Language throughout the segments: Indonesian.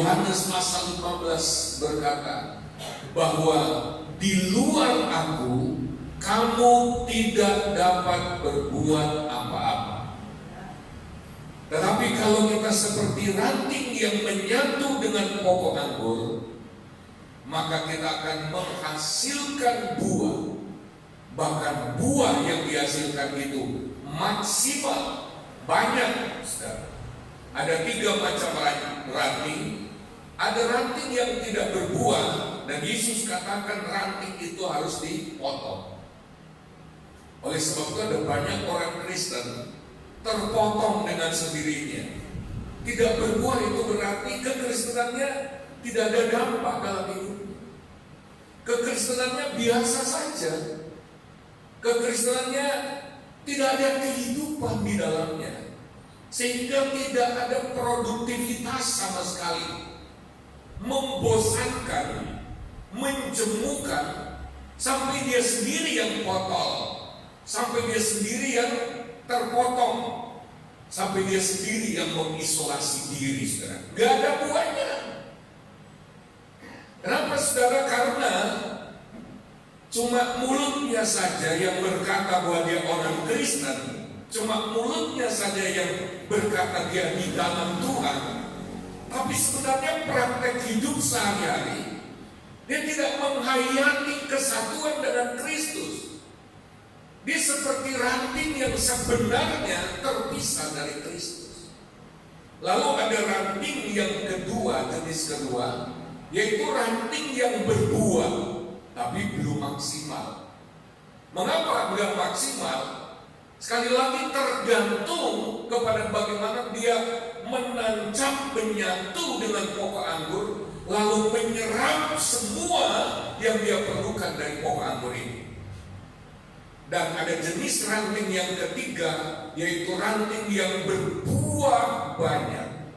Yohanes pasal 15 berkata bahwa di luar aku kamu tidak dapat berbuat apa-apa. Tetapi kalau kita seperti ranting yang menyatu dengan pokok anggur, maka kita akan menghasilkan buah. Bahkan buah yang dihasilkan itu maksimal, banyak. Ada 3 macam ranting. Ada ranting yang tidak berbuah, dan Yesus katakan ranting itu harus dipotong. Oleh sebab itu ada banyak orang Kristen terpotong dengan sendirinya. Tidak berbuah itu berarti kekristenannya tidak ada dampak dalam hidupnya. Kekristenannya biasa saja. Kekristenannya tidak ada kehidupan di dalamnya, sehingga tidak ada produktivitas sama sekali. Membosankan, menjemukan, sampai dia sendiri yang potol, sampai dia sendiri yang terpotong, sampai dia sendiri yang mengisolasi diri, saudara. Gak ada buahnya. Kenapa, saudara? Karena cuma mulutnya saja yang berkata bahwa dia orang Kristen, cuma mulutnya saja yang berkata dia di dalam Tuhan, tapi sebenarnya praktek hidup sehari-hari dia tidak menghayati kesatuan dengan Kristus. Dia seperti ranting yang sebenarnya terpisah dari Kristus. Lalu ada ranting yang kedua, jenis kedua, yaitu ranting yang berbuah tapi belum maksimal. Mengapa belum maksimal? Sekali lagi tergantung kepada bagaimana dia menancap, menyatu dengan pokok anggur, lalu menyerap semua yang dia perlukan dari pokok anggur ini. Dan ada jenis ranting yang ketiga, yaitu ranting yang berbuah banyak.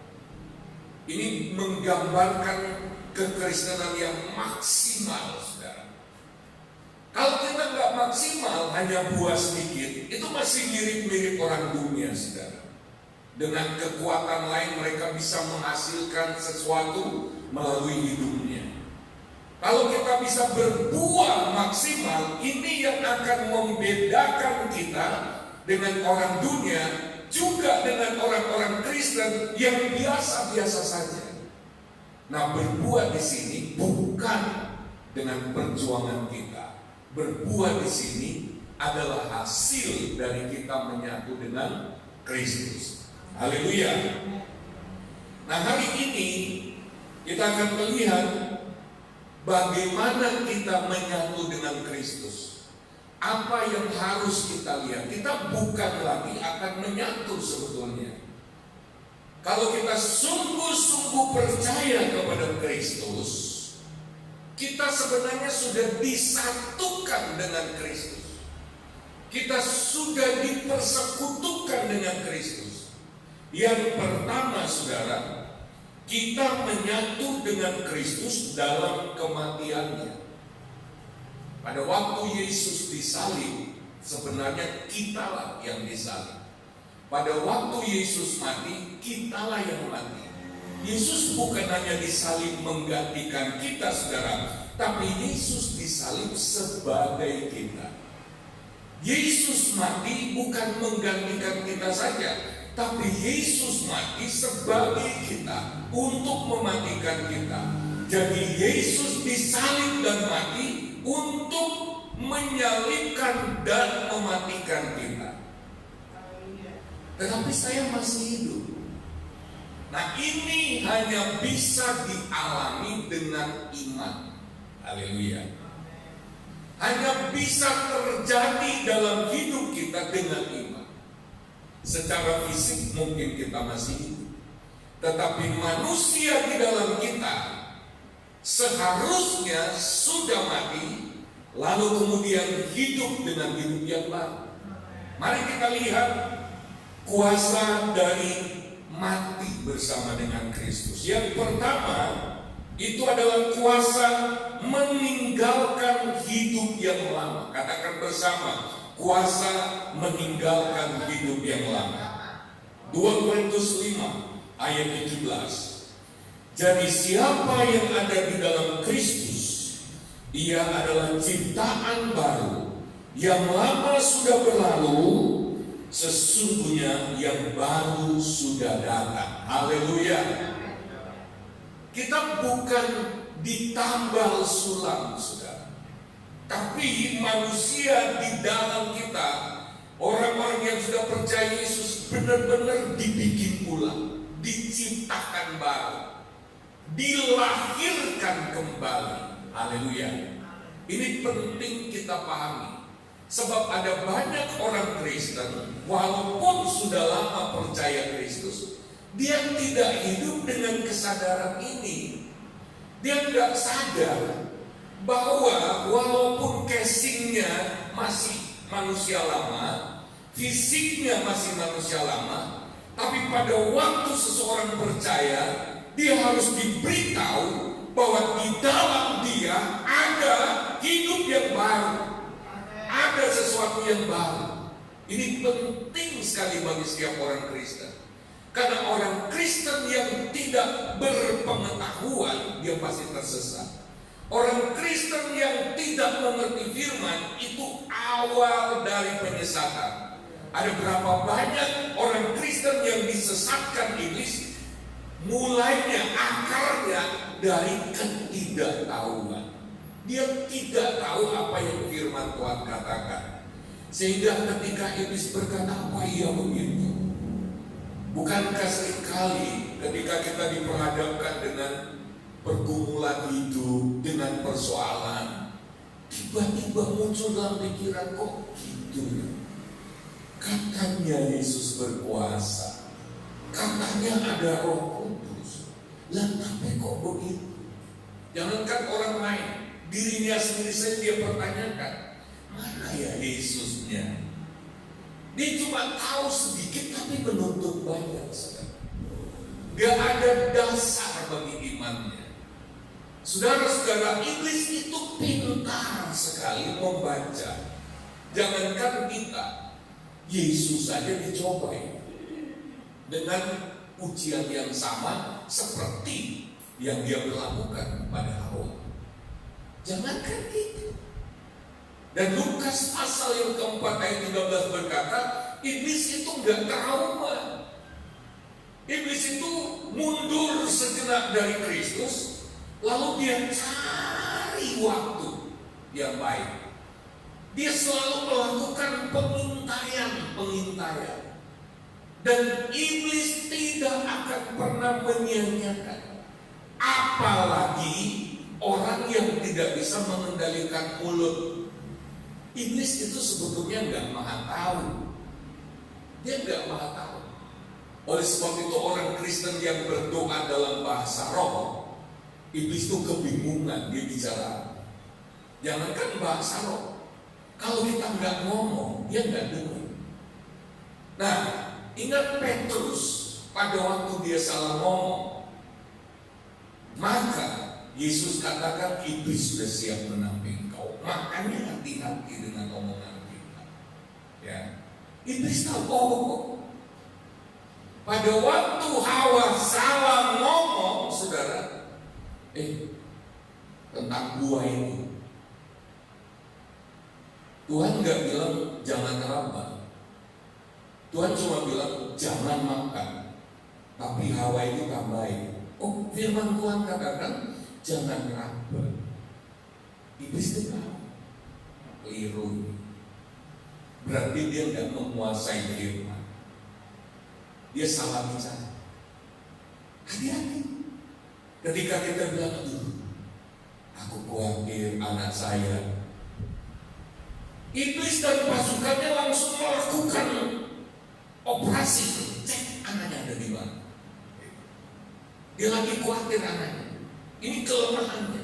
Ini menggambarkan kekristenan yang maksimal, saudara. Kalau kita nggak maksimal, hanya buah sedikit, itu masih mirip-mirip orang dunia, saudara. Dengan kekuatan lain mereka bisa menghasilkan sesuatu melalui hidupnya. Kalau kita bisa berbuah maksimal, ini yang akan membedakan kita dengan orang dunia, juga dengan orang-orang Kristen yang biasa-biasa saja. Nah, berbuah di sini bukan dengan perjuangan kita. Berbuah di sini adalah hasil dari kita menyatu dengan Kristus. Haleluya. Nah, hari ini kita akan melihat bagaimana kita menyatu dengan Kristus. Apa yang harus kita lihat? Kita bukan lagi akan menyatu sebetulnya. Kalau kita sungguh-sungguh percaya kepada Kristus, kita sebenarnya sudah disatukan dengan Kristus. Kita sudah dipersekutukan dengan Kristus. Yang pertama, saudara, kita menyatu dengan Kristus dalam kematiannya. Pada waktu Yesus disalib, sebenarnya kitalah yang disalib. Pada waktu Yesus mati, kitalah yang mati. Yesus bukan hanya disalib menggantikan kita, saudara, tapi Yesus disalib sebagai kita. Yesus mati bukan menggantikan kita saja, tapi Yesus mati sebagai kita, untuk mematikan kita. Jadi Yesus disalib dan mati untuk menyalibkan dan mematikan kita. Tetapi saya masih hidup. Nah, ini hanya bisa dialami dengan iman. Haleluya. Hanya bisa terjadi dalam hidup kita dengan iman. Secara fisik mungkin kita masih hidup, tetapi manusia di dalam kita seharusnya sudah mati, lalu kemudian hidup dengan hidup yang baru. Mari kita lihat kuasa dari mati bersama dengan Kristus. Yang pertama, itu adalah kuasa meninggalkan hidup yang lama. Katakan bersama, kuasa meninggalkan hidup yang lama. 2 Korintus 5 ayat 17. Jadi siapa yang ada di dalam Kristus, ia adalah ciptaan baru. Yang lama sudah berlalu, sesungguhnya yang baru sudah datang. Haleluya. Kita bukan ditambal sulam, saudara, tapi manusia di dalam kita, orang-orang yang sudah percaya Yesus, benar-benar dibikin ulang, diciptakan baru, dilahirkan kembali. Haleluya. Ini penting kita pahami. Sebab ada banyak orang Kristen, walaupun sudah lama percaya Kristus, dia tidak hidup dengan kesadaran ini. Dia tidak sadar bahwa walaupun casingnya masih manusia lama, fisiknya masih manusia lama, tapi pada waktu seseorang percaya, dia harus diberitahu bahwa di dalam dia ada hidup yang baru, ada sesuatu yang baru. Ini penting sekali bagi setiap orang Kristen. Karena orang Kristen yang tidak berpengetahuan, dia pasti tersesat. Orang Kristen yang tidak mengerti firman, itu awal dari penyesatan. Ada berapa banyak orang Kristen yang disesatkan iblis? Mulainya, akarnya dari ketidaktahuan. Dia tidak tahu apa yang firman Tuhan katakan. Sehingga ketika iblis berkata, apa iya begitu? Bukankah seringkali ketika kita diperhadapkan dengan pergumulan hidup, dengan persoalan, tiba-tiba muncul dalam pikiran, kok gitu ya? Katanya Yesus berkuasa, katanya ada Roh Kudus, lah tapi kok begitu? Jangankan orang lain, dirinya sendiri saja dia pertanyakan, mana ya Yesusnya? Dia cuma tahu sedikit tapi menuntut banyak. Dia ada dasar bagi imannya. Saudara-saudara, iblis itu pintar sekali membaca. Jangankan kita, Yesus saja dicobai dengan ujian yang sama seperti yang dia berlakukan pada Hawa. Jangankan itu. Dan Lukas pasal yang keempat ayat 13 berkata, iblis itu enggak trauma. Iblis itu mundur sejenak dari Kristus, lalu dia cari waktu yang baik. Dia selalu melakukan pengintaian. Dan iblis tidak akan pernah menyia-nyiakan. Apalagi orang yang tidak bisa mengendalikan mulut. Iblis itu sebetulnya nggak maha tahu. Dia nggak maha tahu. Oleh sebab itu orang Kristen yang berdoa dalam bahasa roh, iblis itu kebingungan dia bicara. Jangankan bahasa roh, kalau kita nggak ngomong, dia nggak dengar. Nah, ingat Petrus pada waktu dia salah ngomong, maka Yesus katakan iblis sudah siap menamping kau. Makanya hati-hati dengan omongan kita. Ya, iblis tahu. Pada waktu Hawa salah ngomong, saudara, tentang buah ini, Tuhan nggak bilang jangan raba. Tuhan cuma bilang jangan makan. Tapi Hawa itu tambahin. Oh, firman Tuhan katakan jangan raba. Iblis itu keliru. Berarti dia nggak menguasai firman. Dia salah bicara. Hati-hati. Ketika kita bilang, aku khawatir anak saya, iblis dan pasukannya langsung melakukan operasi. Cek anaknya ada di mana. Dia lagi khawatir anaknya. Ini kelemahannya.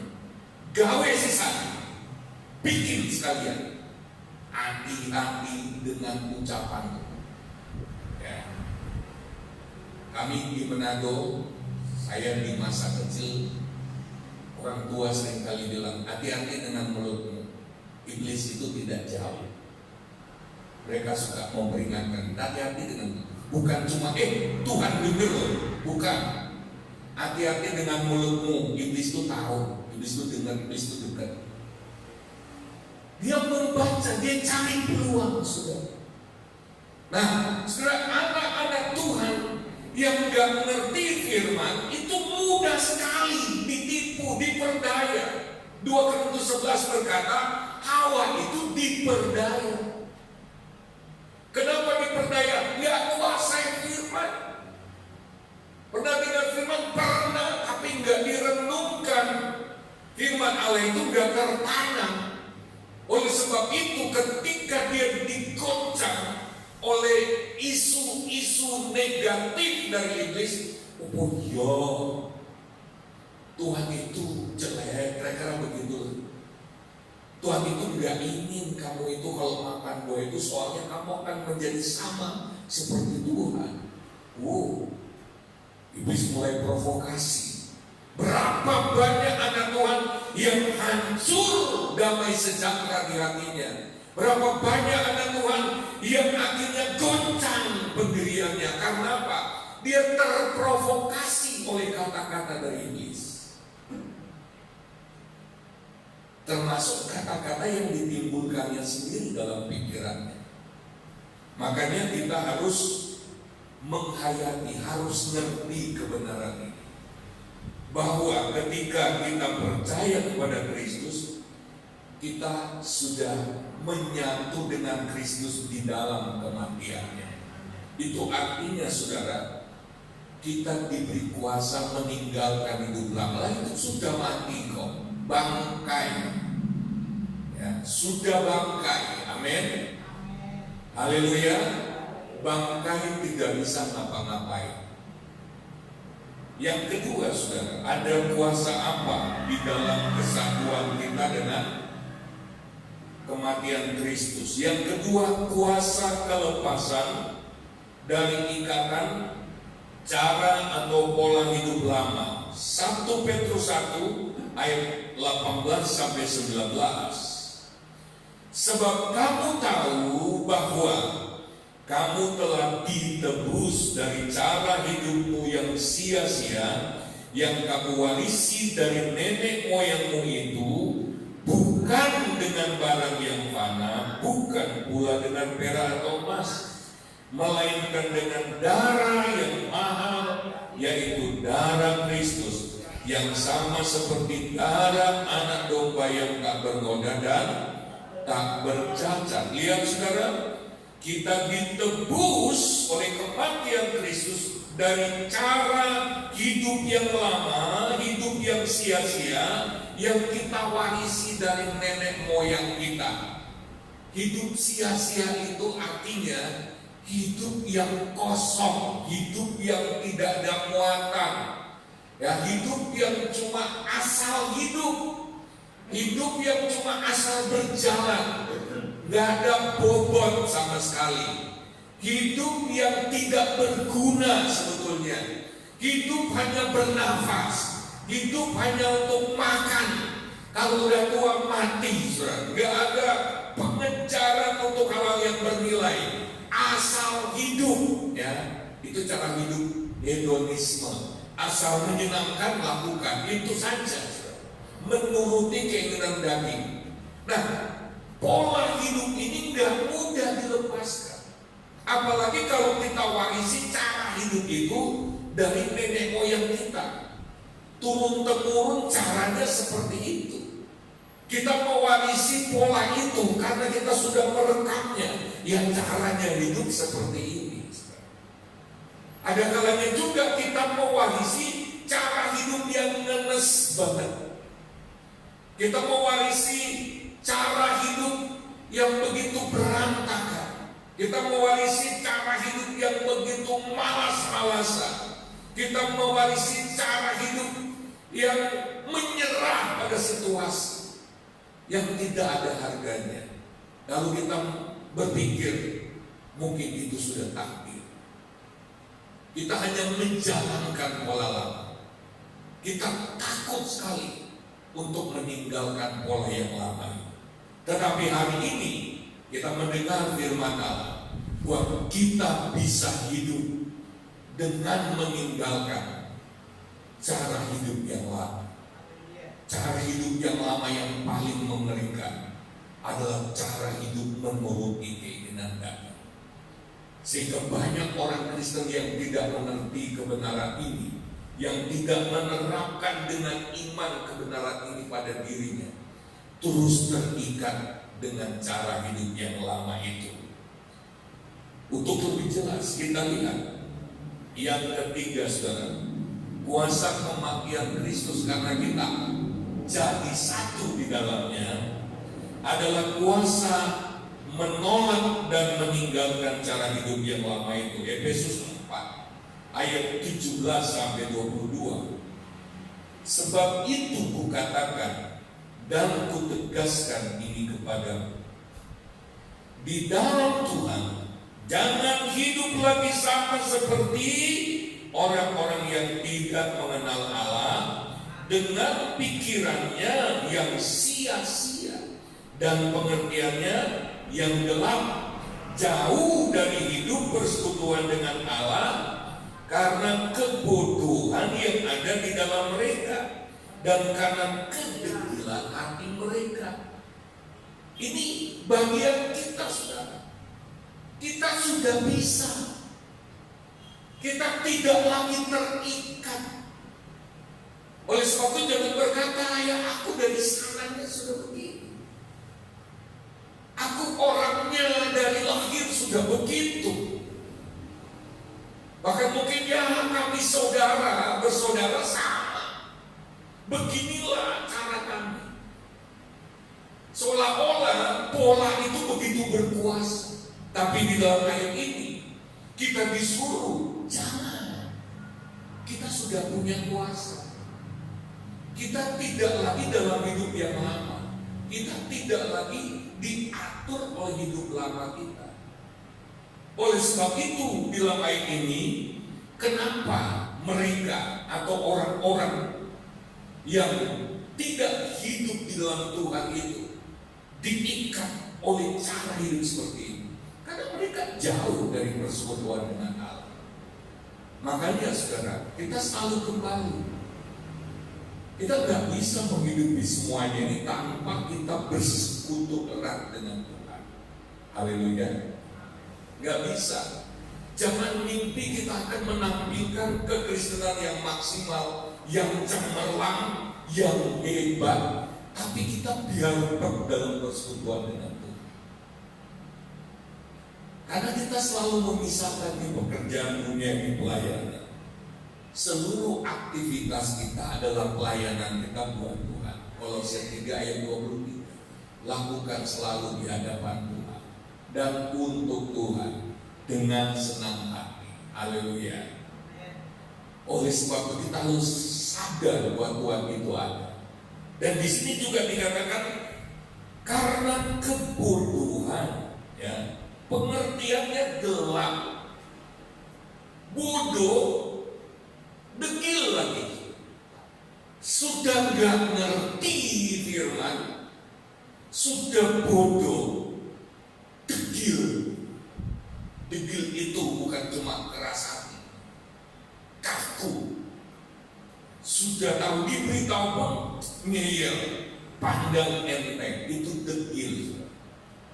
Gawe sisa, bikin sekalian. Hati-hati dengan ucapan. Ya. Kami di Manado, saya di masa kecil, orang tua seringkali bilang, hati-hati dengan mulutmu. Iblis itu tidak jauh. Mereka suka memperingatkan, hati-hati dengan, bukan cuma Tuhan dengar loh, bukan. Hati-hati dengan mulutmu. Iblis itu tahu, iblis itu dengar, iblis itu dekat. Dia membaca, dia cari peluang, saudara. Nah, saudara, anak-anak Tuhan yang gak mengerti firman itu mudah sekali ditipu, diperdaya. 2 Korintus 11 berkata, Hawa itu diperdaya. Kenapa diperdaya? Gak kuasai firman. Pernah dengar firman? Pernah, tapi gak direnungkan. Firman Allah itu gak tertanam. Oleh sebab itu ketika dia digoncang oleh isu-isu negatif dari iblis, oh ya, Tuhan itu jelek, kira-kira begitu. Tuhan itu nggak ingin kamu itu kalau makan buah itu, soalnya kamu akan menjadi sama seperti Tuhan. Iblis mulai provokasi. Berapa banyak anak Tuhan yang hancur damai sejahtera di hatinya. Berapa banyak anak Tuhan yang akhirnya goncang pendiriannya. Karena apa? Dia terprovokasi oleh kata-kata dari iblis. Termasuk kata-kata yang ditimbulkannya sendiri dalam pikirannya. Makanya kita harus menghayati, harus ngerti kebenaran ini. Bahwa ketika kita percaya kepada Kristus, kita sudah menyatu dengan Kristus di dalam kematiannya. Itu artinya, saudara, kita diberi kuasa meninggalkan hidup lama. Itu sudah mati kok, bangkai, ya, sudah bangkai. Amin. Haleluya. Bangkai tidak bisa ngapa-ngapain. Yang kedua, saudara, ada kuasa apa di dalam kesatuan kita dengan kematian Kristus? Yang kedua, kuasa kelepasan dari ikatan cara atau pola hidup lama. 1 Petrus 1 ayat 18 sampai 19. Sebab kamu tahu bahwa kamu telah ditebus dari cara hidupmu yang sia-sia, yang kamu warisi dari nenek moyangmu itu, bukan dengan barang yang fana, bukan pula dengan perak atau emas, melainkan dengan darah yang mahal, yaitu darah Kristus, yang sama seperti darah anak domba yang tak bernoda dan tak bercacat. Lihat, saudara, kita ditebus oleh kematian Kristus dari cara hidup yang lama, hidup yang sia-sia, yang kita warisi dari nenek moyang kita. Hidup sia-sia itu artinya hidup yang kosong, hidup yang tidak ada muatan, ya, hidup yang cuma asal hidup, hidup yang cuma asal berjalan. Gak ada bobot sama sekali. Hidup yang tidak berguna sebetulnya. Hidup hanya bernafas. Hidup hanya untuk makan. Kalau udah tua mati, saudara. Gak ada pengejaran untuk hal-hal yang bernilai. Asal hidup, ya. Itu cara hidup hedonisme. Asal menyenangkan, lakukan. Itu saja, saudara. Menuruti keinginan daging. Nah, pola hidup ini nggak mudah dilepaskan. Apalagi kalau kita warisi cara hidup itu dari nenek moyang kita. Turun-temurun caranya seperti itu. Kita mewarisi pola itu karena kita sudah merekamnya. Yang caranya hidup seperti ini. Ada kalanya juga kita mewarisi cara hidup yang ngenes banget. Kita mewarisi cara hidup yang begitu berantakan. Kita mewarisi cara hidup yang begitu malas-malasan. Kita mewarisi cara hidup yang menyerah pada situasi yang tidak ada harganya. Lalu kita berpikir mungkin itu sudah takdir. Kita hanya menjalankan pola lama. Kita takut sekali untuk meninggalkan pola yang lama. Tetapi hari ini kita mendengar firman Allah bahwa kita bisa hidup dengan meninggalkan cara hidup yang lama. Cara hidup yang lama yang paling mengerikan adalah cara hidup menuruti keinginan daging. Sehingga banyak orang Kristen yang tidak mengerti kebenaran ini, yang tidak menerapkan dengan iman kebenaran ini pada dirinya, terus terikat dengan cara hidup yang lama itu. Untuk lebih jelas kita lihat yang ketiga, saudara, kuasa kematian Kristus karena kita jadi satu di dalamnya adalah kuasa menolak dan meninggalkan cara hidup yang lama itu. Efesus 4 ayat 17 sampai 22. Sebab itu kukatakan dan kutegaskan ini kepadamu, di dalam Tuhan jangan hidup lagi sama seperti orang-orang yang tidak mengenal Allah, dengan pikirannya yang sia-sia dan pengertiannya yang gelap, jauh dari hidup persekutuan dengan Allah karena kebodohan yang ada di dalam mereka dan karena kedegilan hati mereka. Ini bagian kita, saudara. Kita sudah bisa. Kita tidak lagi terikat. Oleh sebab itu jangan berkata, ya aku dari sananya sudah begitu, aku orangnya dari lahir sudah begitu. Bahkan mungkin ya kami bersaudara sama, beginilah cara kami. Seolah-olah pola itu begitu berkuasa. Tapi di dalam ayat ini kita disuruh jangan. Kita sudah punya kuasa. Kita tidak lagi dalam hidup yang lama. Kita tidak lagi diatur oleh hidup lama kita. Oleh sebab itu, dalam ayat ini, kenapa mereka atau orang-orang yang tidak hidup di dalam Tuhan itu diikat oleh cara hidup seperti ini? Karena mereka jauh dari persekutuan dengan Allah. Makanya saudara, kita selalu kembali. Kita nggak bisa menghidupi semuanya ini tanpa kita bersekutu erat dengan Tuhan. Haleluya. Nggak bisa. Jangan mimpi kita akan menampilkan kekristenan yang maksimal, yang cemerlang, yang hebat, tapi kita biar dalam persekutuan dengan Tuhan. Karena kita selalu memisahkan di pekerjaan dunia di pelayanan. Seluruh aktivitas kita adalah pelayanan kita buat Tuhan. Kolose 3 ayat 23. Lakukan selalu di hadapan Tuhan dan untuk Tuhan dengan senang hati. Haleluya. Oleh sebab itu kita harus sadar bahwa Tuhan itu ada. Dan di sini juga dikatakan karena kebodohan, ya, pengertiannya gelap, bodoh, degil lagi, sudah gak ngerti firman, sudah bodoh, degil. Degil itu bukan cuma keras hati, kaku. Sudah tahu diberitahu pun ngeyel, pandang enteng, itu degil.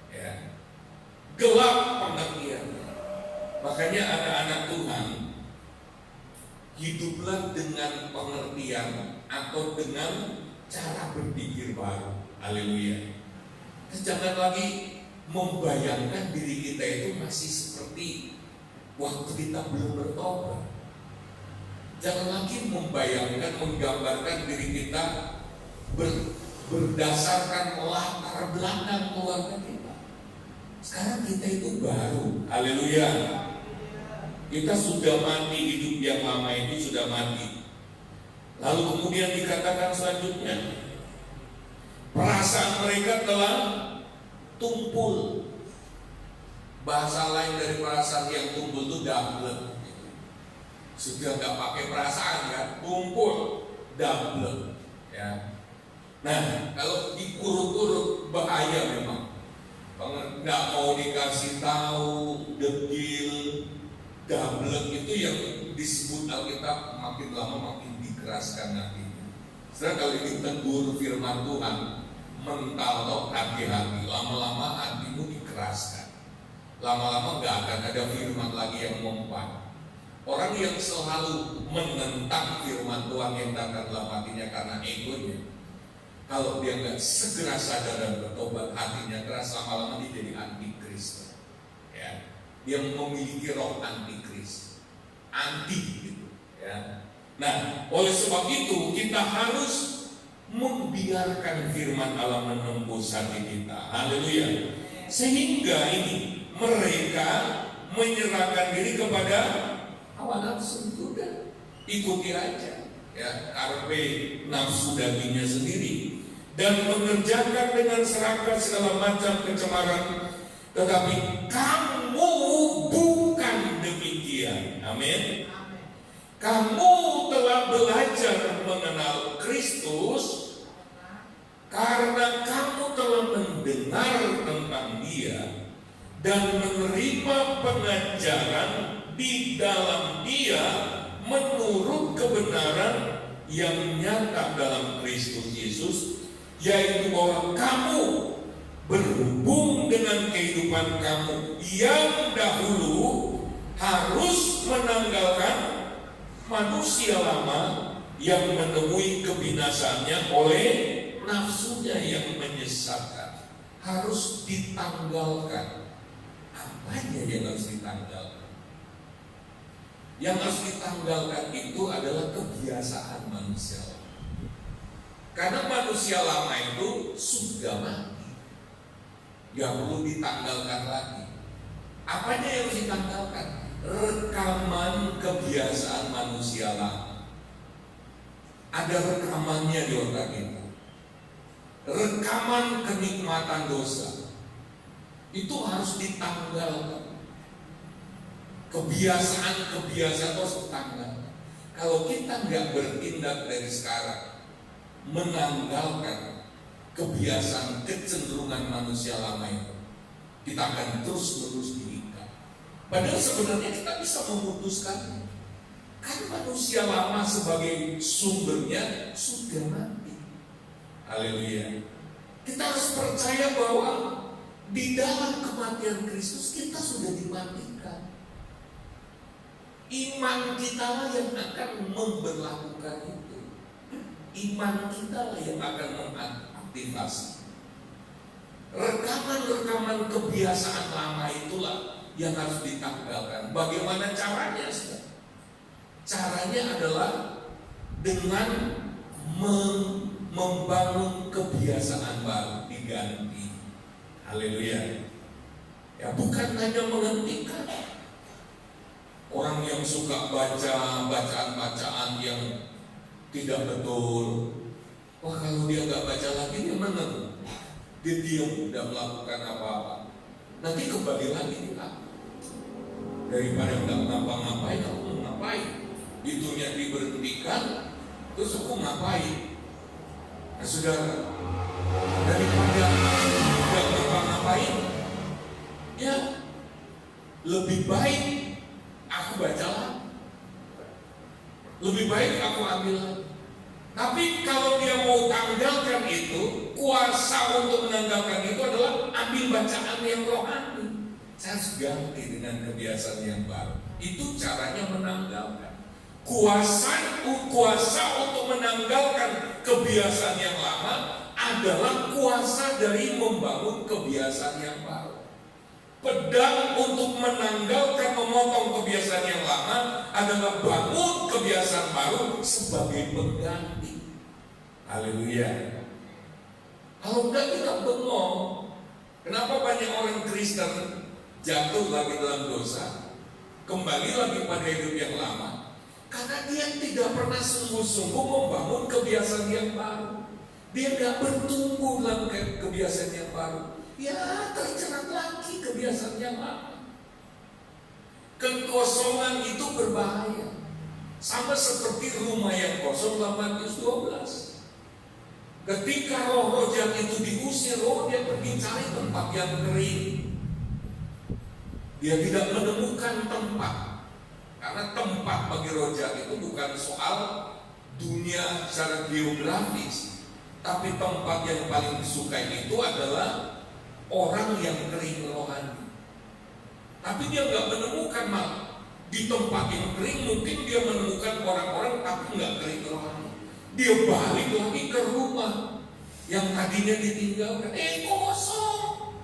Ya. Gelap pengertian. Makanya anak-anak Tuhan, hiduplah dengan pengertian atau dengan cara berpikir baru. Haleluya. Jangan lagi membayangkan diri kita itu masih seperti waktu kita belum bertobat. Jangan lagi membayangkan, menggambarkan diri kita berdasarkan latar belakang keluarga kita. Sekarang kita itu baru. Haleluya. Kita sudah mati, hidup yang lama ini sudah mati. Lalu kemudian dikatakan selanjutnya, perasaan mereka telah tumpul. Bahasa lain dari perasaan yang tumpul itu double. Sudah gak pakai perasaan kan, tumpul, double. Ya. Nah, kalau dikurut-kurut bahaya memang. Nggak mau dikasih tahu, degil, double itu yang disebut Alkitab makin lama makin dikasih. dikeraskan hatinya. Setelah kali ditegur firman Tuhan, mental hati-hati, lama-lama hatimu dikeraskan. Lama-lama gak akan ada firman lagi yang mempan. Orang yang selalu menentang firman Tuhan yang datang dalam hatinya karena egonya, kalau dia nggak segera sadar dan bertobat, hatinya keras, lama-lama dia jadi antikris. Ya, dia memiliki roh antikris, anti gitu. Ya. Nah, oleh sebab itu kita harus membiarkan firman Allah menembus hati kita. Haleluya. Sehingga ini mereka menyerahkan diri kepada hawa nafsu. Sudah, ikuti aja. Ya, karpe nafsu dagingnya sendiri, dan mengerjakan dengan serakah segala macam kecemaran. Tetapi kamu bukan demikian. Amin. Kamu telah belajar mengenal Kristus karena kamu telah mendengar tentang Dia dan menerima pengajaran di dalam Dia menurut kebenaran yang nyata dalam Kristus Yesus, yaitu bahwa kamu berhubung dengan kehidupan kamu yang dahulu harus menanggalkan manusia lama yang menemui kebinasannya oleh nafsunya yang menyesatkan. Harus ditanggalkan. Apanya yang harus ditanggalkan? Yang harus ditanggalkan itu adalah kebiasaan manusia lama. Karena manusia lama itu sudah mati, gak perlu ditanggalkan lagi. Apanya yang harus ditanggalkan? Rekaman kebiasaan manusia lama. Ada rekamannya di otak kita. Rekaman kenikmatan dosa itu harus ditanggalkan. Kebiasaan harus ditanggalkan. Kalau kita nggak bertindak dari sekarang menanggalkan kebiasaan kecenderungan manusia lama itu, kita akan terus-menerus diikat. Padahal sebenarnya kita bisa memutuskan. Kan manusia lama sebagai sumbernya sudah mati. Haleluya. Kita harus percaya bahwa di dalam kematian Kristus kita sudah dimatikan. Iman kita lah yang akan memberlakukan itu. Iman kita lah yang akan mengaktifasi. Rekaman-rekaman kebiasaan lama itulah yang harus ditanggalkan. Bagaimana caranya? Caranya adalah dengan membangun kebiasaan baru, diganti. Haleluya. Ya, bukan hanya menghentikan. Orang yang suka baca bacaan-bacaan yang tidak betul, wah kalau dia nggak baca lagi dia menang. Dia diam, tidak melakukan apa-apa. Nanti kembali lagi dia. Daripada nggak ngapa-ngapain, aku mau ngapain? Itunya diberhentikan, terus aku ngapain? Nah, saudara, daripada nggak ngapa-ngapain, ya lebih baik aku baca lagi. Lebih baik aku ambil lagi. Tapi kalau dia mau tanggalkan itu, kuasa untuk menanggalkan itu adalah ambil bacaan yang rohani. Saya harus ganti dengan kebiasaan yang baru. Itu caranya menanggalkan. Kuasa untuk menanggalkan kebiasaan yang lama adalah kuasa dari membangun kebiasaan yang baru. Pedang untuk menanggalkan, memotong kebiasaan yang lama adalah bangun kebiasaan baru sebagai pengganti. Haleluya. Kalau enggak kita bengong. Kenapa banyak orang Kristen jatuh lagi dalam dosa, kembali lagi pada hidup yang lama? Karena dia tidak pernah sungguh-sungguh membangun kebiasaan yang baru. Dia enggak bertumbuh dalam kebiasaan yang baru. Ya, terjerat lagi kebiasaan yang lama. Kekosongan itu berbahaya. Sama seperti rumah yang kosong dalam Matius 12. Ketika roh-roh jahat itu diusir, dia pergi cari tempat yang kering. Dia tidak menemukan tempat. Karena tempat bagi roh jahat itu bukan soal dunia secara geografis, tapi tempat yang paling disukai itu adalah orang yang kering rohani. Tapi dia nggak menemukan di tempat yang kering. Mungkin dia menemukan orang-orang tapi nggak kering rohani. Dia balik lagi ke rumah yang tadinya ditinggalkan, kosong.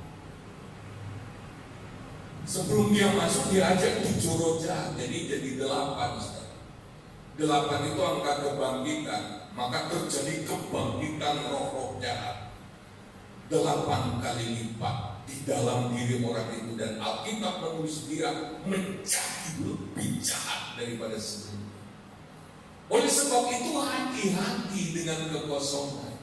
Sebelum dia masuk, dia ajak 7 roh jahat, jadi 8. 8 itu angka kebangkitan, maka terjadi kebangkitan roh-roh jahat 8 kali lipat di dalam diri orang itu. Dan Alkitab menulis dia menjadi lebih jahat daripada sebelumnya. Oleh sebab itu hati-hati dengan kekosongan.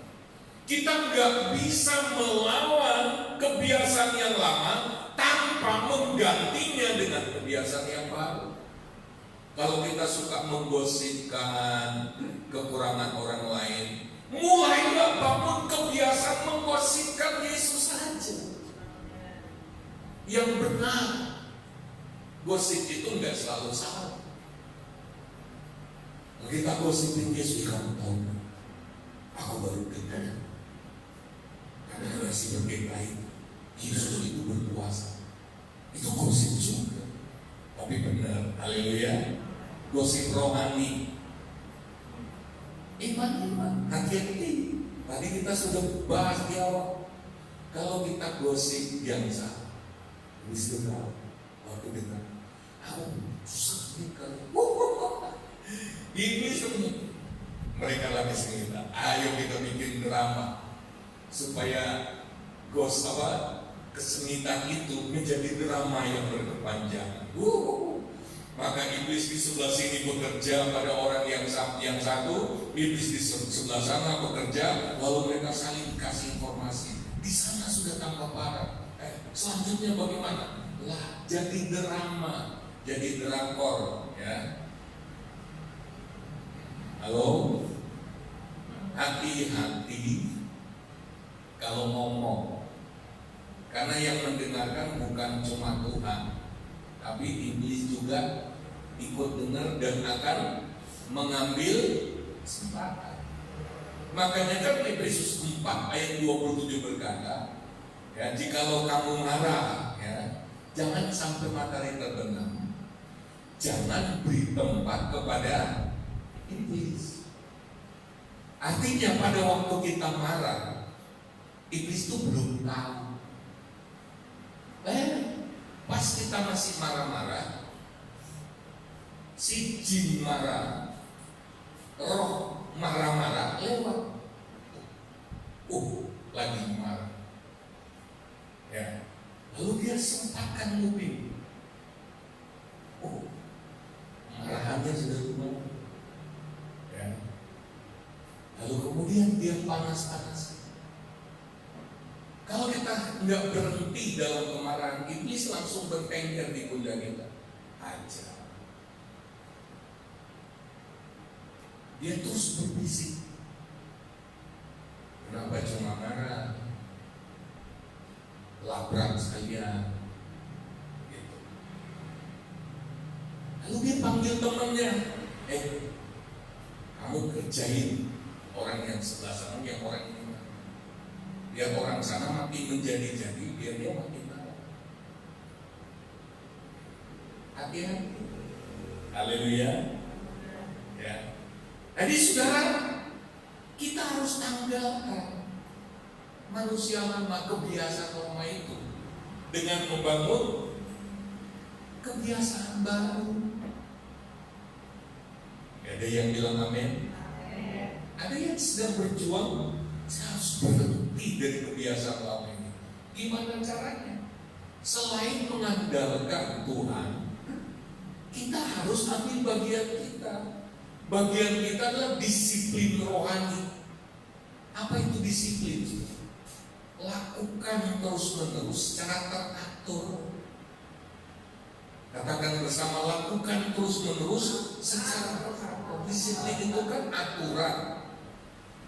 Kita nggak bisa melawan kebiasaan yang lama tanpa menggantinya dengan kebiasaan yang baru. Kalau kita suka menggosipkan kekurangan orang lain, mulailah bangun kebiasaan menggosipkan Yesus saja yang benar. Gosip itu nggak selalu salah. Kita gosipin Yesus, kamu tahu, aku baru dengar karena si pendeta itu Yesus itu berpuasa. Itu gosip juga, tapi benar. Haleluya. Gosip rohani. Iman. Hati-hati. Tadi kita sudah bahas di awal. Kalau kita gosip yang salah, ini sudah waktu dengar, aku susah nikah. Ini semua mereka lagi cerita. Ayo kita bikin drama supaya kesengitan itu menjadi drama yang berkepanjangan. Maka iblis di sebelah sini bekerja pada orang yang satu, iblis di sebelah sana bekerja, lalu mereka saling kasih informasi. Di sana sudah tambah parah. Selanjutnya bagaimana? Lah, jadi drama, jadi drakor, ya. Halo, hati-hati kalau ngomong, karena yang mendengarkan bukan cuma Tuhan, tapi iblis juga ikut dengar dan akan mengambil kesempatan. Makanya kan Efesus 4 ayat 27 berkata, ya, jikalau kamu marah, ya, jangan sampai matahari terbenam, jangan beri tempat kepada iblis. Artinya pada waktu kita marah, iblis itu belum tahu. Pas kita masih marah-marah, si jin marah, roh marah-marah lewat. Lagi marah. Ya. Lalu dia sempatkan nguping. Marahannya sudah lumayan. Ya. Lalu kemudian dia panas-panas. Kalau kita nggak berhenti dalam kemarahan, iblis langsung bertengger di pundak kita. Aja. Dia terus berbisik. Kenapa cuma marah? Labrak sekalian. Gitu. Lalu dia panggil temannya. Kamu kerjain orang yang sebelah sana, yang orang ini. Biar orang sana mati menjadi-jadi, biar dia makin marah. Hati-hati. Haleluya. Ya. Jadi saudara, kita harus tanggalkan manusia lama, kebiasaan lama itu dengan membangun kebiasaan baru. Ada yang bilang amin. Ada yang sedang berjuang, saya harus berhenti dari kebiasaan lama ini. Gimana caranya? Selain mengandalkan Tuhan, kita harus ambil bagian kita. Bagian kita adalah disiplin rohani. Apa itu disiplin? Lakukan terus-menerus secara teratur. Katakan bersama, lakukan terus-menerus secara teratur. Disiplin itu kan aturan,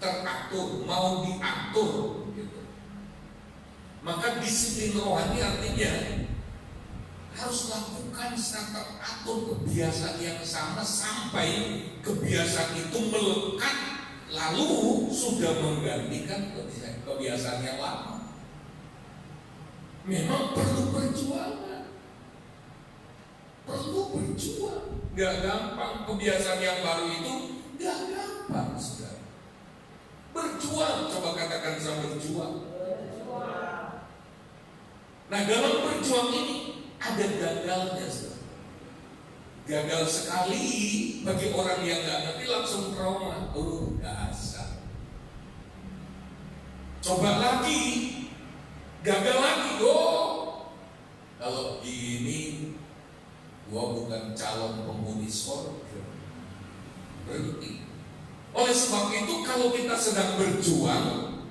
teratur, mau diatur gitu. Maka disiplin rohani artinya harus lakukan secara teratur kebiasaan yang sama sampai kebiasaan itu melekat, lalu sudah menggantikan kebiasaan yang lama. Memang perlu perjuangan, perlu berjuang. Gak gampang, kebiasaan yang baru itu gak gampang, saudara. Berjuang, coba katakan sama berjuang. Nah, dalam berjuang ini ada gagalnya, saudara. Gagal sekali bagi orang yang gak ngerti langsung trauma. Oh, dasar. Coba lagi, gagal lagi. Oh, kalau ini gua bukan calon penghuni surga. Berhenti. Oleh sebab itu, kalau kita sedang berjuang,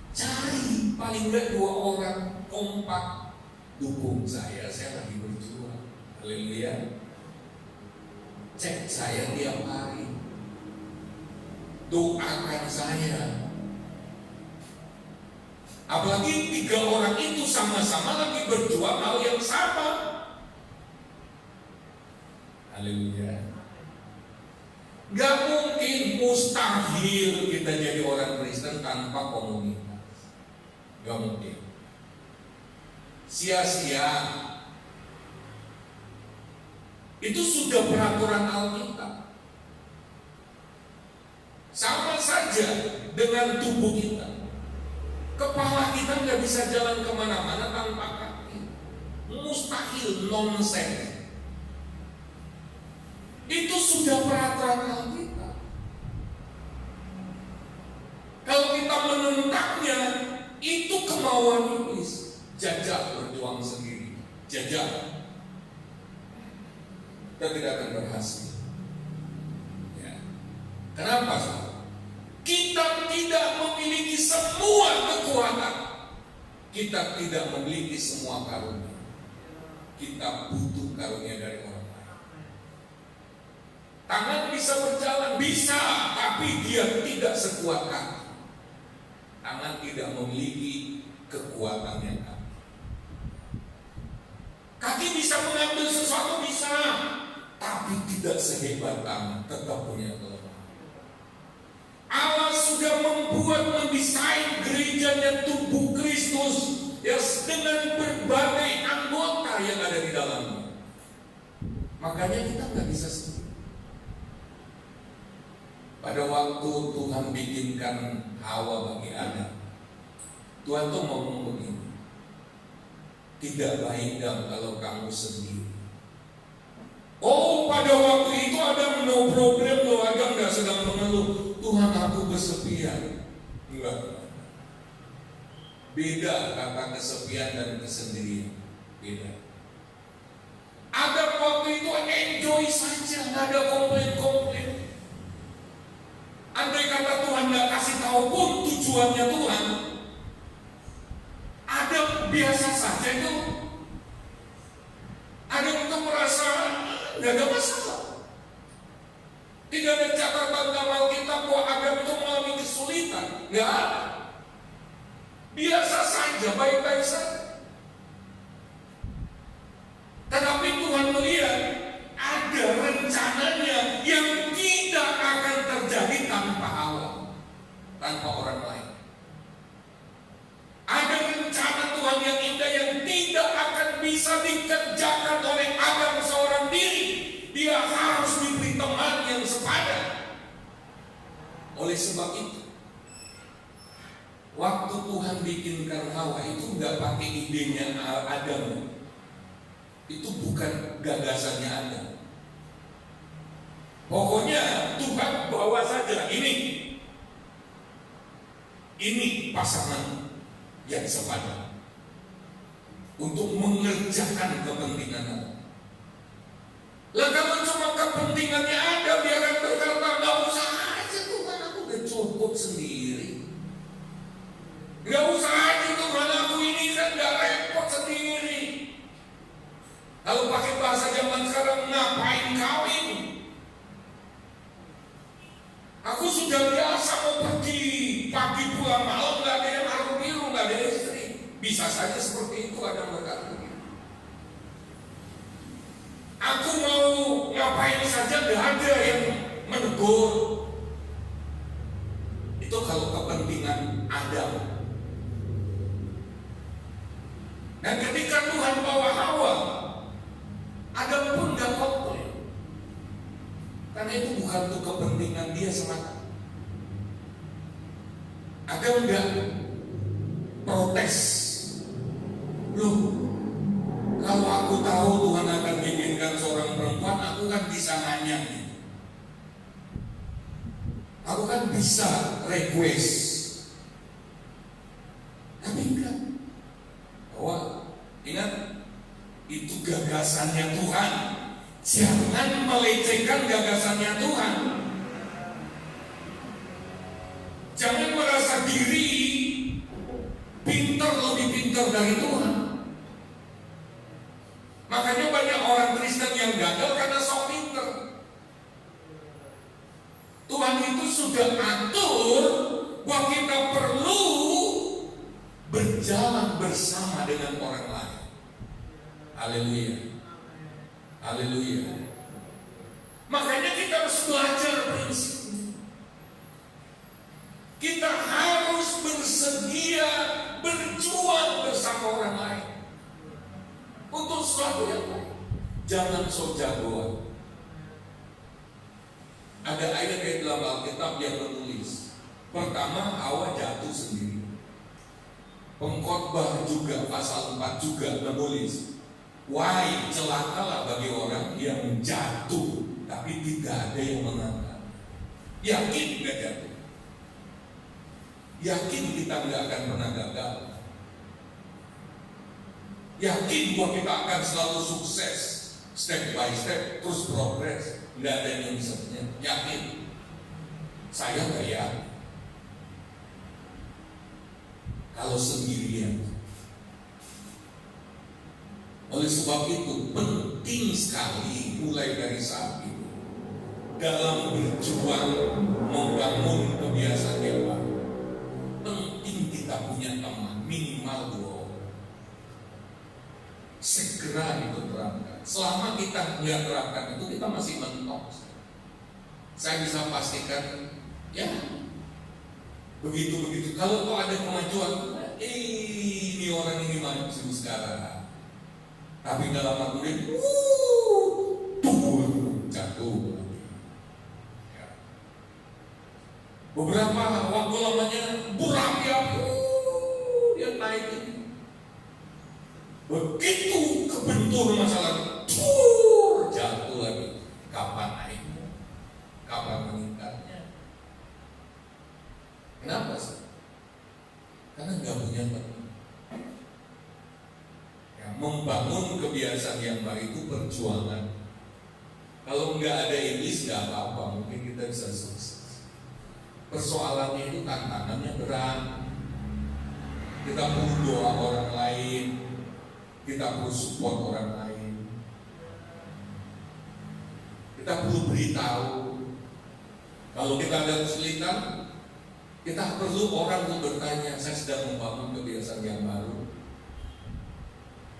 cari paling enggak 2 orang kompak dukung saya lagi berjuang. Haleluya. Cek saya tiap hari, doakan saya. Apalagi 3 orang itu sama-sama lagi berjuang hal yang sama. Haleluya. Gak mungkin, mustahil kita jadi orang Kristen tanpa komunitas. Gak mungkin. Sia-sia. Itu sudah peraturan Alkitab. Sama saja dengan tubuh kita. Kepala kita nggak bisa jalan kemana-mana tanpa kaki. Mustahil, nonsense. Itu sudah peraturan Alkitab. Kalau kita menentangnya, itu kemauan iblis. Jajak berjuang sendiri. Jajak. Kita tidak akan berhasil. Ya. Kenapa? Kita tidak memiliki semua kekuatan. Kita tidak memiliki semua karunia. Kita butuh karunia dari orang lain. Tangan bisa berjalan, bisa, tapi dia tidak sekuat kaki. Tangan tidak memiliki kekuatan yang kaki. Kaki bisa mengambil sesuatu, bisa, tapi tidak sehebat tangan, tetap punya kelemahan. Allah sudah mendesain gerejanya tubuh Kristus yang dengan berbagai anggota yang ada di dalamnya. Makanya kita nggak bisa sendiri. Pada waktu Tuhan bikinkan Hawa bagi Adam, Tuhan tuh ngomong begini, tidak baik kalau kamu sendiri. Oh, pada waktu itu Adam no problem loh, Adam nggak sedang mengeluh, Tuhan aku kesepian. Enggak. Beda kata kesepian dan kesendirian. Beda. Adam waktu itu enjoy saja, nggak ada komplain-komplain. Andai kata Tuhan nggak kasih tahu pun tujuannya Tuhan, Adam biasa saja itu. Adam itu merasa nggak ada masalah. Tidak ada catatan dalam Alkitab bahwa Adam itu mengalami kesulitan. Nggak ada. Biasa saja, baik-baik saja. Tetapi Tuhan melihat ada rencananya yang tidak akan terjadi tanpa Allah, tanpa orang lain. Ada rencana Tuhan yang indah yang tidak akan bisa dikerjakan oleh Adam seorang diri. Dia harus diberi teman yang sepadan. Oleh sebab itu, waktu Tuhan bikinkan Hawa itu nggak pakai idenya Adam. Itu bukan gagasannya Adam. Pokoknya Tuhan bawa saja ini pasangan yang sepadan untuk mengerjakan kepentingan Allah. Lah kalau cuma kepentingannya ada, dia akan berkata nggak usah aja Tuhan, aku udah cukup sendiri. Nggak usah aja Tuhan, aku ini kan nggak repot sendiri. Kalau pakai bahasa zaman sekarang, ngapain kawin? Aku sudah biasa mau pergi pagi pulang malam, nggak ada yang harum biru, nggak ada istri. Bisa saja seperti itu ada berkata. ngapain saja nggak ada yang menegur. Itu kalau kepentingan Adam. Dan ketika Tuhan bawa Hawa, Adam pun nggak komplain. Karena itu bukan untuk kepentingan dia semata. Adam nggak protes. Loh, kalau aku tahu Tuhan akan mengizinkan seorang perempuan, aku kan bisa nanya. Aku kan bisa request. Tapi enggak. Bahwa ingat, itu gagasannya Tuhan. Jangan melecehkan gagasannya Tuhan. Jangan merasa diri pintar, lebih pintar dari Tuhan. Makanya banyak orang Kristen yang gagal karena sok pintar. Tuhan itu sudah atur bahwa kita perlu berjalan bersama dengan orang lain. Haleluya. Haleluya. Makanya kita harus belajar prinsip. Kita harus bersedia berjuang bersama orang lain untuk sesuatu yang baik. Jangan sok jagoan. Ada ayat dalam Alkitab yang menulis, pertama Hawa jatuh sendiri. Pengkhotbah juga pasal 4 juga menulis, wahai celakalah bagi orang yang jatuh tapi tidak ada yang mengangkat. Yakin nggak jatuh? Yakin kita nggak akan pernah gagal? Yakin bahwa kita akan selalu sukses, step by step, terus progres, nggak ada yang bisa punya? Yakin? Saya nggak yakin. Kalau sendirian. Oleh sebab itu penting sekali mulai dari saat itu dalam berjuang membangun kebiasaan yang baru. Penting kita punya teman minimal 2 orang. Segera itu terapkan. Selama kita nggak terapkan itu, kita masih mentok. Saya bisa pastikan, ya begitu. Kalau kok ada kemajuan, ini orang ini maju sekarang. Tapi dalam waktu ini, jatuh. Ya. Beberapa waktu lamanya buram ya, dia naik ini. Begitu kebentur masalah, jatuh lagi. Kapan naiknya? Kapan meningkatnya? Kenapa sih? Karena nggak punya teman. Ya, membangun kebiasaan yang baik itu perjuangan. Kalau nggak ada iblis nggak apa-apa, mungkin kita bisa sukses. Persoalannya itu tantangannya berat. Kita perlu doa orang lain, kita perlu support orang lain, kita perlu beritahu. Kalau kita ada kesulitan, kita perlu orang untuk bertanya, saya sedang membangun kebiasaan yang baru.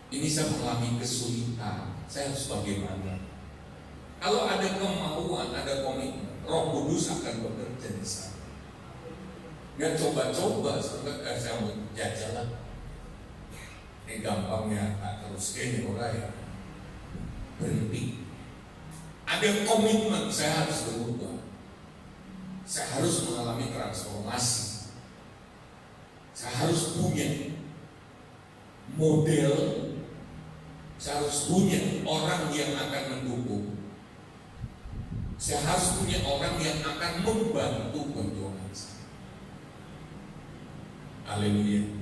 Ini saya mengalami kesulitan, saya harus bagaimana? Kalau ada kemauan, ada komitmen, Roh Kudus akan bekerja di sana. Nggak coba-coba, saya mau jalan. Ini gampangnya, terus ini orang ya berhenti. Ada komitmen, saya harus berubah. Saya harus mengalami transformasi. Saya harus punya model. Saya harus punya orang yang akan mendukung. Saya harus punya orang yang akan membantu perjuangan saya. Haleluya.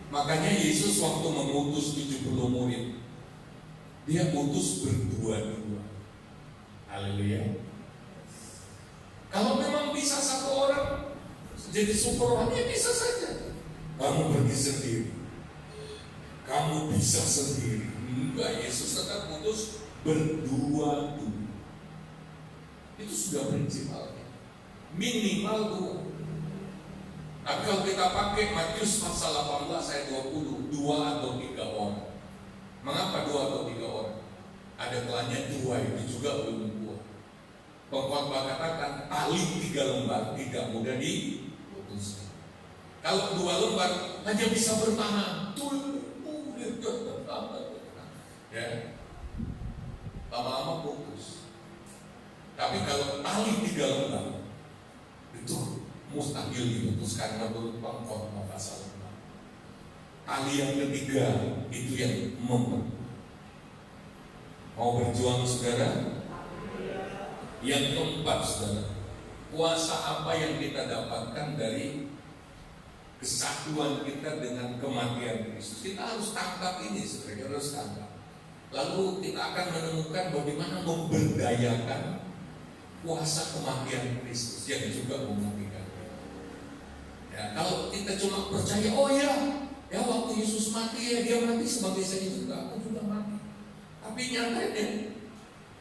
Makanya Yesus waktu mengutus 70 murid, dia utus berdua-dua. Haleluya. Kalau memang bisa satu orang jadi superman, ya bisa saja. Kamu pergi sendiri, kamu bisa sendiri. Enggak, Yesus tetap utus berdua-dua. Itu sudah prinsipalnya. Minimal 2. Tapi kalau kita pakai Matius pasal 18 ayat 20, 2 atau 3 orang. Mengapa 2 atau 3 orang? Ada kelanya 2 itu juga belum kuat. Pengkhotbah katakan tali 3 lembar tidak mudah diputuskan. Kalau 2 lembar hanya bisa bertahan. Ya, lama-lama putus. Tapi kalau tali 3 lembar itu mustahil diputuskan menurut pengkhotbah pasal 6. Tali yang ketiga itu yang memperkuat. Mau berjuang saudara? Yang keempat saudara, kuasa apa yang kita dapatkan dari kesatuan kita dengan kematian Kristus? Kita harus tangkap ini saudara, kita harus tangkap. Lalu kita akan menemukan bagaimana memberdayakan kuasa kematian Kristus yang juga mematikan. Ya, kalau kita cuma percaya, oh ya waktu Yesus mati ya dia mati sebagai saya juga, aku juga mati. Tapi nyatanya